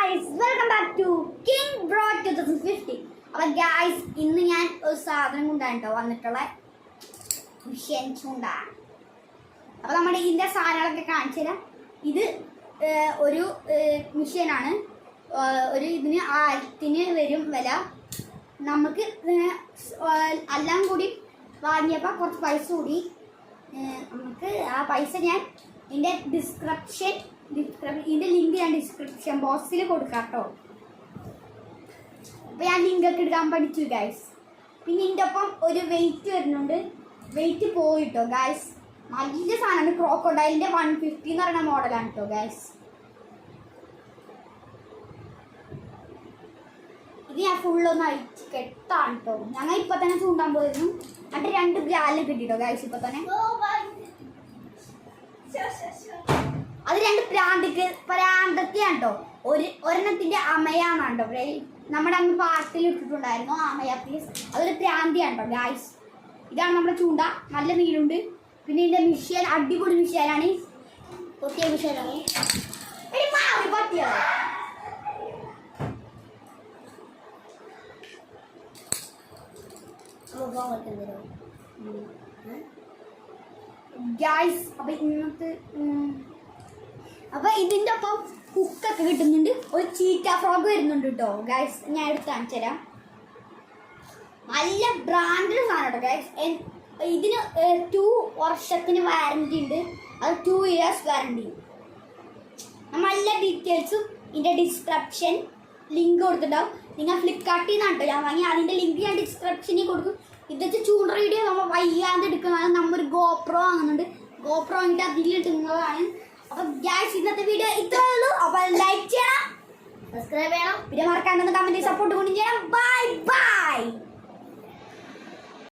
Guys welcome back to king bro 2050. അപ്പോൾ guys ഇന്ന് ഞാൻ ഒരു സാധനം കൊണ്ടാണ് കേട്ടോ വന്നിട്ടുള്ള മിഷൻ ചൂണ്ട. അപ്പോൾ നമ്മുടെ ഇതിൻ്റെ സാധനങ്ങളൊക്കെ കാണിച്ചു തരാം. ഇത് ഒരു മിഷനാണ്. ഒരു ഇതിന് 1000 വരും വില. നമുക്ക് എല്ലാം കൂടി വാങ്ങിയപ്പോൾ കുറച്ച് പൈസ കൂടി. നമുക്ക് ആ പൈസ ഞാൻ ഇതിൻ്റെ ഇതിൻ്റെ ലിങ്ക് ഞാൻ ഡിസ്ക്രിപ്ഷൻ ബോക്സിൽ കൊടുക്കാം കേട്ടോ. അപ്പോൾ ഞാൻ ലിങ്കൊക്കെ എടുക്കാൻ പഠിച്ചു ഗൈസ്. പിന്നെ ഇതിൻ്റെ ഒപ്പം ഒരു വെയിറ്റ് വരുന്നുണ്ട്. വെയിറ്റ് പോയിട്ടോ ഗൈസ്. നല്ല സാധനമാണ്. ക്രോക്കോഡൈലിൻ്റെ 150 എന്ന് പറയുന്ന മോഡലാണ് കേട്ടോ ഗൈസ്. ഇത് ഞാൻ ഫുള്ളൊന്ന് അഴിച്ച് കെട്ടാണ് കേട്ടോ. ഞങ്ങൾ ഇപ്പം തന്നെ ചൂണ്ടാൻ പോയിരുന്നു. എന്നിട്ട് 2 ഗ്രാല് കിട്ടിട്ടോ ഗൈസ്. ഇപ്പം തന്നെ അത് 2 പ്രാന്തത്തിയാണ് കേട്ടോ. ഒരെണ്ണത്തിൻ്റെ അമയാന്നാണ് കേട്ടോ. നമ്മുടെ അന്ന് പാർട്ടിൽ ഇട്ടിട്ടുണ്ടായിരുന്നു അമയ പ്ലീസ്. അതൊരു പ്രാന്തിയാണ് കേട്ടോ ഗായ്സ്. ഇതാണ് നമ്മുടെ ചൂണ്ട. നല്ല നീളുണ്ട്. പിന്നെ ഇതിൻ്റെ മിഷ്യൻ അടിപൊളി മിഷ്യനാണ്. പൊട്ടിയ മിഷ്യനാണ്. പറ്റിയോ ഗായ്സ്. അപ്പൊ ഇതിന്റെ ഒപ്പം ഹുക്കൊക്കെ കിട്ടുന്നുണ്ട്. ഒരു ചീറ്റ ഫ്രോഗ് വരുന്നുണ്ട് കേട്ടോ ഗായ്സ്. ഞാൻ എടുത്ത് കാണിച്ചു തരാം. നല്ല ബ്രാൻഡഡ് സാധനം കേട്ടോ ഗായ്സ്. ഇതിന് 2 വർഷത്തിന് വാറണ്ടി ഉണ്ട്. അത് 2 ഇയേഴ്സ് വാറണ്ടി. നല്ല ഡീറ്റെയിൽസും ഇതിന്റെ ഡിസ്ക്രിപ്ഷൻ ലിങ്ക് കൊടുത്തിട്ടുണ്ടാവും. നിങ്ങൾ ഫ്ലിപ്കാർട്ടിൽ നിന്നാണ് കേട്ടോ ഞാൻ വാങ്ങി. അതിന്റെ ലിങ്ക് ഞാൻ ഡിസ്ക്രിപ്ഷനിൽ കൊടുക്കും. ഇതൊക്കെ ചൂണ്ട വീഡിയോ നമ്മൾ വയ്യാതെ എടുക്കുന്നതാണ്. നമ്മൊരു ഗോപ്രോ വാങ്ങുന്നുണ്ട്. ഗോപ്രോ വാങ്ങിയിട്ട് അതിലിട്ടുന്നതാണ്. അപ്പൊ ഗൈസ് ഇന്നത്തെ വീഡിയോ ഇത്രയേ ഉള്ളൂ. അപ്പൊ ലൈക്ക് ചെയ്യണം, സബ്സ്ക്രൈബ് ചെയ്യണം, പിന്നെ മറക്കാണ്ടെന്ന് കമന്റ് സപ്പോർട്ട്